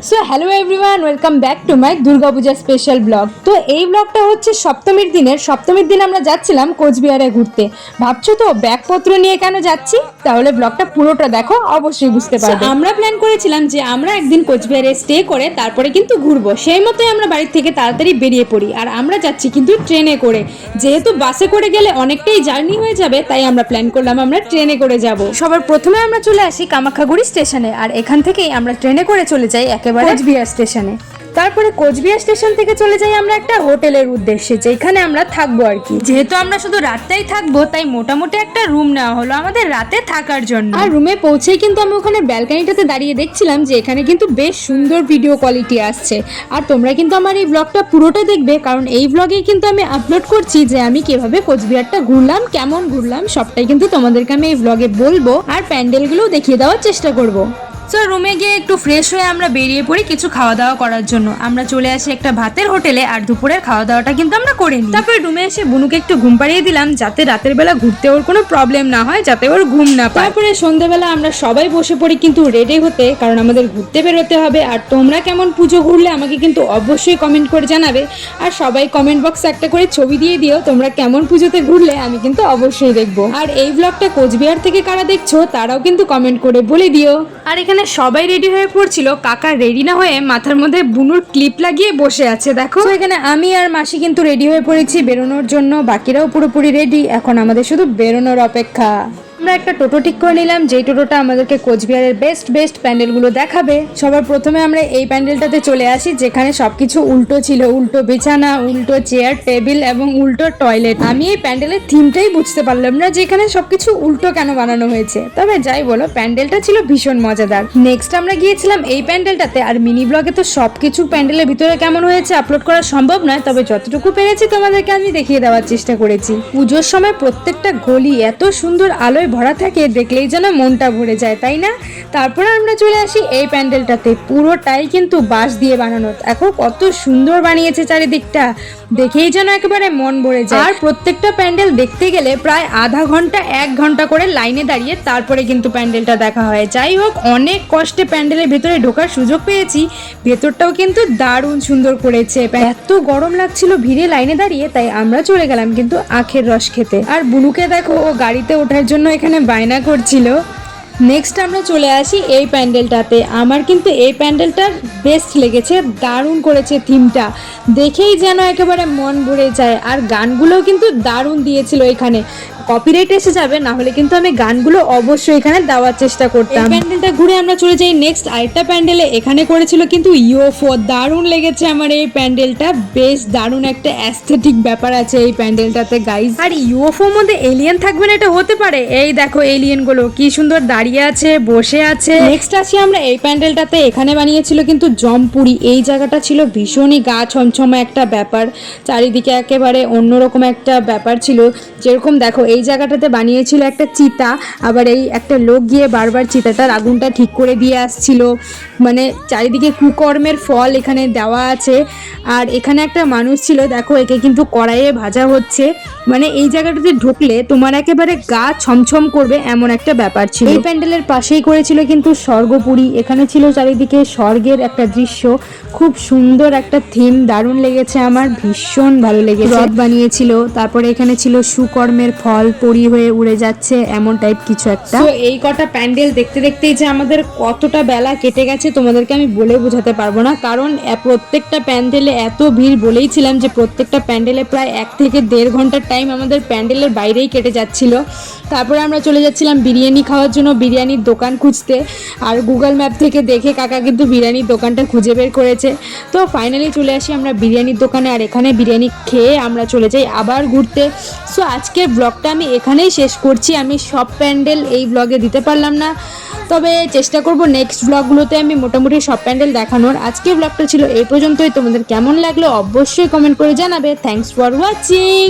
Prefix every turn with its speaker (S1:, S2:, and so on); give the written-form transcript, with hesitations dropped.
S1: So hello everyone, welcome back to my Durga Puja special blog. তো এই ব্লগটা হচ্ছে সপ্তমীর দিন আমরা যাচ্ছিলাম কোচবিহারে ঘুরতে। ভাবছো তো ব্যাগপত্র নিয়ে কেন যাচ্ছি? তাহলে ব্লগটা পুরোটা দেখো, অবশ্যই বুঝতে পারবে। আমরা প্ল্যান করেছিলাম যে আমরা একদিন কোচবিহারে স্টে করে তারপরে কিন্তু ঘুরবো। সেই মতোই আমরা বাড়ি থেকে তাড়াতাড়ি বেরিয়ে পড়ি। আর আমরা যাচ্ছি কিন্তু ট্রেনে করে, যেহেতু বাসে করে গেলে অনেকটাই জার্নি হয়ে যাবে, তাই আমরা প্ল্যান করলাম আমরা ট্রেনে করে যাব। সবার প্রথমে আমরা চলে আসি কামাখ্যাগুড়ি স্টেশনে, আর এখান থেকেই আমরা ট্রেনে করে চলে যাই একেবারে কোচবিহার স্টেশনে। তারপরে কোচবিহার স্টেশন থেকে চলে যাই আমরা একটা হোটেলের উদ্দেশ্যে, যেখানে আমরা থাকবো আর কি। যেহেতু আমরা শুধু রাতটাই থাকবো, তাই মোটামুটি একটা রুম নেওয়া হলো আমাদের রাতে থাকার জন্য। আর রুমে পৌঁছেই কিন্তু আমি ওখানে ব্যালকনিটাতে দাঁড়িয়ে দেখছিলাম যে এখানে কিন্তু বেশ সুন্দর ভিডিও কোয়ালিটি আসছে। আর তোমরা কিন্তু আমার এই ব্লগটা পুরোটা দেখবে, কারণ এই ব্লগেই কিন্তু আমি আপলোড করছি যে আমি কিভাবে কোচবিহারটা ঘুরলাম, কেমন ঘুরলাম, সবটাই কিন্তু তোমাদেরকে আমি এই ব্লগে বলবো। আর প্যান্ডেলগুলোও দেখিয়ে দেওয়ার চেষ্টা করবো। তো রুমে গিয়ে একটু ফ্রেশ হয়ে আমরা বেরিয়ে পড়ি কিছু খাওয়া দাওয়া করার জন্য। আমরা চলে আসি একটা ভাতের হোটেলে, আর দুপুরের খাওয়া দাওয়াটা কিন্তু আমরা করে নিই। তারপরে রুমে এসে বুনুকে একটু ঘুম পাড়িয়ে দিলাম, যাতে রাতের বেলা ঘুরতে ওর কোনো প্রবলেম না হয়, যাতে ওর ঘুম না পায়। তারপরে সন্ধ্যাবেলা আমরা সবাই বসে পড়ি কিন্তু রেডি হতে, কারণ আমাদের ঘুরতে বেরোতে হবে। আর তোমরা কেমন পুজো ঘুরলে আমাকে কিন্তু অবশ্যই কমেন্ট করে জানাবে। আর সবাই কমেন্ট বক্সে একটা করে ছবি দিয়ে দিও তোমরা কেমন পুজোতে ঘুরলে, আমি কিন্তু অবশ্যই দেখবো। আর এই ব্লগটা কোচবিহার থেকে কারা দেখছো তারাও কিন্তু কমেন্ট করে বলে দিও। আর এখানে সবাই রেডি হয়ে পড়ছিল, কাকা রেডি না হয়ে মাথার মধ্যে বুনুর ক্লিপ লাগিয়ে বসে আছে দেখো। তো এখানে আমি আর মাসি কিন্তু রেডি হয়ে পড়েছি বেরোনোর জন্য, বাকিরাও পুরোপুরি রেডি। এখন আমাদের শুধু বেরোনোর অপেক্ষা। আমরা একটা টোটো ঠিক করে নিলাম, যেই টোটোটা আমাদেরকে কোচবিহারের বেস্ট প্যান্ডেলগুলো দেখাবে। সবার প্রথমে আমরা এই প্যান্ডেলটাতে চলে আসি, যেখানে সবকিছু উল্টো ছিল, উল্টো বিছানা, উল্টো চেয়ার টেবিল এবং উল্টো টয়লেট। আমি এই প্যান্ডেলের থিমটাই বুঝতে পারলাম না যে এখানে সবকিছু উল্টো কেন বানানো হয়েছে। তবে যাই বলো, প্যান্ডেলটা ছিল ভীষণ মজাদার। নেক্সট আমরা গিয়েছিলাম এই প্যান্ডেলটাতে। আর মিনি ব্লগে তো সবকিছু প্যান্ডেলের ভিতরে কেমন হয়েছে আপলোড করা সম্ভব নয়, তবে যতটুকু পেরেছি তোমাদেরকে আমি দেখিয়ে দেওয়ার চেষ্টা করেছি। পুজোর সময় প্রত্যেকটা গলি এত সুন্দর আলোয় ভরা থাকে, দেখলেই যেন মনটা ভরে যায়, তাই না? তারপরে আমরা চলে আসি এই প্যান্ডেলটাতে। পুরোটাই কিন্তু বাঁশ দিয়ে বানানো। দেখো কত সুন্দর বানিয়েছে চারিদিকটা, দেখেই যেন একেবারে মন ভরে যায়। আর প্রত্যেকটা প্যান্ডেল দেখতে গেলে প্রায় আধা ঘন্টা 1 ঘন্টা করে লাইনে দাঁড়িয়ে তারপরে কিন্তু প্যান্ডেলটা দেখা হয়। যাই হোক, অনেক কষ্টে প্যান্ডেলের ভেতরে ঢোকার সুযোগ পেয়েছি। ভেতরটাও কিন্তু দারুণ সুন্দর করেছে। এত গরম লাগছিল ভিড়ে লাইনে দাঁড়িয়ে, তাই আমরা চলে গেলাম কিন্তু আখের রস খেতে। আর বুনুকে দেখো, ও গাড়িতে ওঠার জন্য এখানে বায়না করছিল। নেক্সট আমরা চলে আসি এই প্যান্ডেলটাতে। আমার কিন্তু এই প্যান্ডেলটার বেস্ট লেগেছে, দারুণ করেছে থিমটা, দেখেই যেন একেবারে মন ভরে যায়। আর গানগুলোও কিন্তু দারুণ দিয়েছিল এখানে। কপিরাইট এসে যাবে, না হলে কিন্তু আমি গানগুলো অবশ্যই এখানে দেওয়ার চেষ্টা করতাম। প্যান্ডেলটা ঘুরে আমরা চলে যাই নেক্সট আরেকটা প্যান্ডেলে। এখানে করেছিল কিন্তু ইউএফও, দারুণ লেগেছে আমার এই প্যান্ডেলটা। বেশ দারুণ একটা অ্যাস্থেটিক ব্যাপার আছে এই প্যান্ডেলটাতে গাইজ। আর ইউএফওর মধ্যে এলিয়েন থাকবে না এটা হতে পারে? এই দেখো এলিয়েন গুলো কি সুন্দর দাঁড়িয়ে আছে, বসে আছে। নেক্সট আসি আমরা এই প্যান্ডেলটাতে। এখানে বানিয়েছিল কিন্তু জমপুরি। এই জায়গাটা ছিল ভীষণই গা ছমছমা একটা ব্যাপার, চারিদিকে একেবারে অন্যরকম একটা ব্যাপার ছিল। যেরকম দেখো, এই জায়গাটাতে বানিয়েছিল একটা চিতা, আবার এই একটা লোক গিয়ে বারবার চিতাটার আগুনটা ঠিক করে দিয়ে আসছিল। মানে চারিদিকে কুকর্মের ফল এখানে দেওয়া আছে। আর এখানে একটা মানুষ ছিল, দেখো একে কিন্তু কড়াইয়ে ভাজা হচ্ছে। মানে এই জায়গাটাতে ঢুকলে তোমার একেবারে গা ছমছম করবে, এমন একটা ব্যাপার ছিল। এই প্যান্ডেলের পাশেই করেছিল কিন্তু স্বর্গপুরী। এখানে ছিল চারিদিকে স্বর্গের একটা দৃশ্য, খুব সুন্দর একটা থিম, দারুণ লেগেছে আমার, ভীষণ ভালো লেগেছে। রথ বানিয়েছিল, তারপরে এখানে ছিল সুকর্মের ফল পরি হয়ে উড়ে যাচ্ছে, এমন টাইপ কিছু একটা। তো এই কটা প্যান্ডেল দেখতে দেখতেই যে আমাদের কতটা বেলা কেটে গেছে তোমাদেরকে আমি বলে বোঝাতে পারবো না। কারণ প্রত্যেকটা প্যান্ডেলে এত ভিড়, বলেইছিলাম যে প্রত্যেকটা প্যান্ডেলে প্রায় 1 থেকে 1.5 ঘন্টার টাইম আমাদের প্যান্ডেলের বাইরেই কেটে যাচ্ছিল। তারপরে আমরা চলে যাচ্ছিলাম বিরিয়ানি খাওয়ার জন্য, বিরিয়ানির দোকান খুঁজতে। আর গুগল ম্যাপ থেকে দেখে কাকা কিন্তু বিরিয়ানির দোকানটা খুঁজে বের করেছে। তো ফাইনালি চলে আসি আমরা বিরিয়ানির দোকানে, আর এখানে বিরিয়ানি খেয়ে আমরা চলে যাই আবার ঘুরতে। সো আজকের ব্লগটা আমি এখানেই শেষ করছি। আমি সব প্যান্ডেল এই ব্লগে দিতে পারলাম না, তবে চেষ্টা করব নেক্সট ব্লগগুলোতে আমি মোটামুটি সব প্যান্ডেল দেখানোর। আজকের ব্লগটা ছিল এই পর্যন্তই। তোমাদের কেমন লাগলো অবশ্যই কমেন্ট করে জানাবে। Thanks for watching.